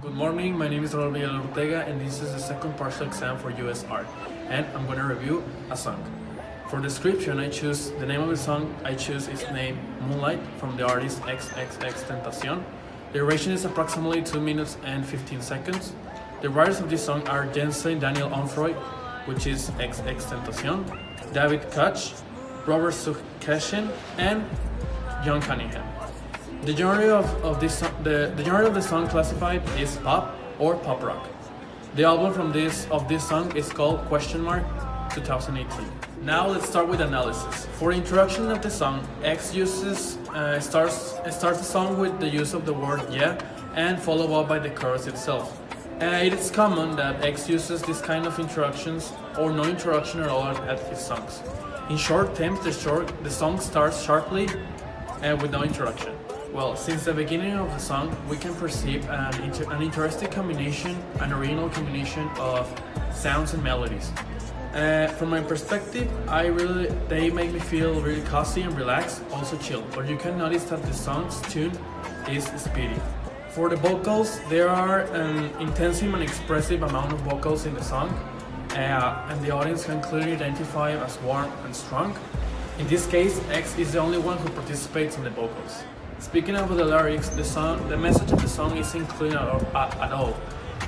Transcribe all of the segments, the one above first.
Good morning, my name is Raul and this is the second partial exam for US Art, and I'm going to review a song. For description, the name of the song I choose is named Moonlight from the artist XXXTentacion. The duration is approximately 2 minutes and 15 seconds. The writers of this song are Jensen Daniel Onfroy, which is XXXTentacion, David Koch, Robert Sukeshin, and John Cunningham. The genre of the song classified is pop or pop rock. The album of this song is called 2018. Now let's start with analysis. For the introduction of the song, X starts the song with the use of the word yeah and followed up by the chorus itself. It is common that X uses this kind of introductions or no introduction at all at his songs. In short terms, the song starts sharply with no introduction. Well, since the beginning of the song, we can perceive an interesting combination, an original combination of sounds and melodies. From my perspective, they make me feel really cozy and relaxed, also chill. But you can notice that the song's tune is speedy. For the vocals, there are an intensive and expressive amount of vocals in the song, and the audience can clearly identify as warm and strong. In this case, X is the only one who participates in the vocals. Speaking of the lyrics, the message of the song isn't clear at all.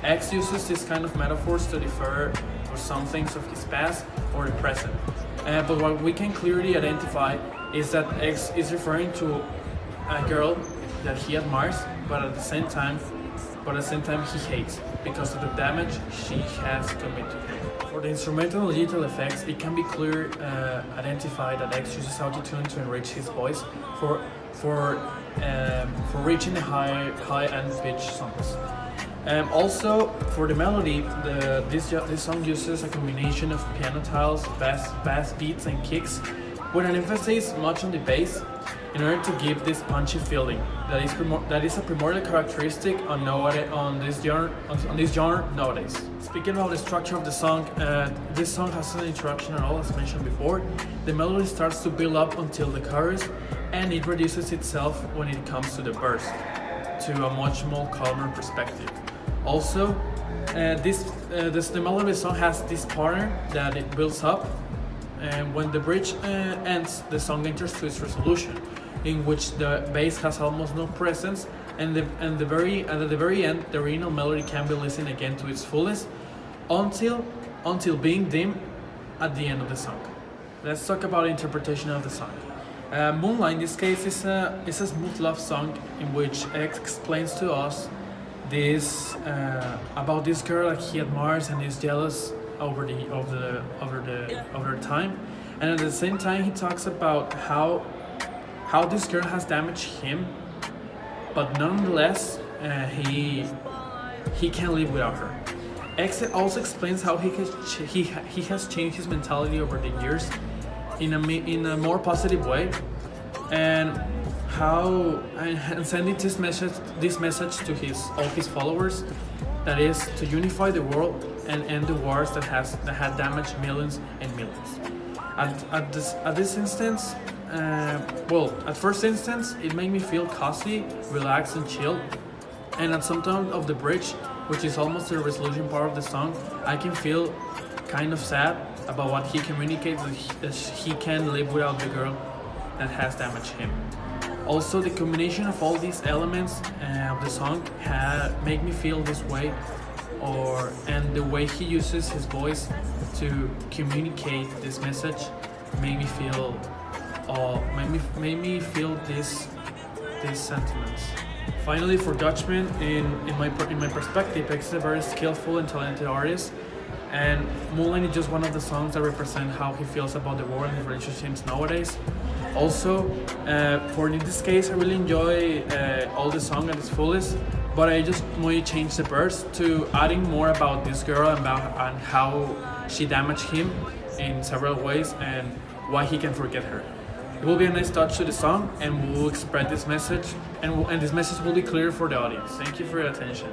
X uses this kind of metaphors to defer for some things of his past or the present. But what we can clearly identify is that X is referring to a girl that he admires, but at the same time he hates because of the damage she has committed to him. For the instrumental and digital effects, it can be clearly identified that X uses autotune to enrich his voice for reaching the high-end pitch songs. Also, for the melody, this song uses a combination of piano tiles, bass beats, and kicks, with an emphasis much on the bass, in order to give this punchy feeling that is a primordial characteristic on this genre nowadays. Speaking about the structure of the song, this song has an introduction at all, as mentioned before. The melody starts to build up until the chorus, and it reduces itself when it comes to the verse, to a much more calmer perspective. Also, the melody of the song has this pattern that it builds up, and when the bridge ends, the song enters to its resolution, in which the bass has almost no presence, and at the very end, the original melody can be listened again to its fullest, until being dim at the end of the song. Let's talk about the interpretation of the song. Moonlight, in this case, is a smooth love song in which X explains to us this about this girl that he admires and is jealous over time, and at the same time he talks about how this girl has damaged him, but nonetheless he can't live without her. X also explains how he has changed his mentality over the years in a more positive way, and sending this message to all his followers, that is to unify the world and end the wars that had damaged millions and millions. At first instance, it made me feel cozy, relaxed, and chill. And at some time of the bridge, which is almost the resolution part of the song, I can feel kind of sad about what he communicates, that he can't live without the girl that has damaged him. Also, the combination of all these elements of the song make me feel this way, and the way he uses his voice to communicate this message made me feel these sentiments. Finally, for judgment, in my perspective, X is a very skillful and talented artist, and Moonlight is just one of the songs that represent how he feels about the world and relationships nowadays. Also, for in this case, I really enjoy all the song at its fullest, but I just might change the verse to adding more about this girl and how she damaged him in several ways and why he can forget her. It will be a nice touch to the song, and we will spread this message, and this message will be clear for the audience. Thank you for your attention.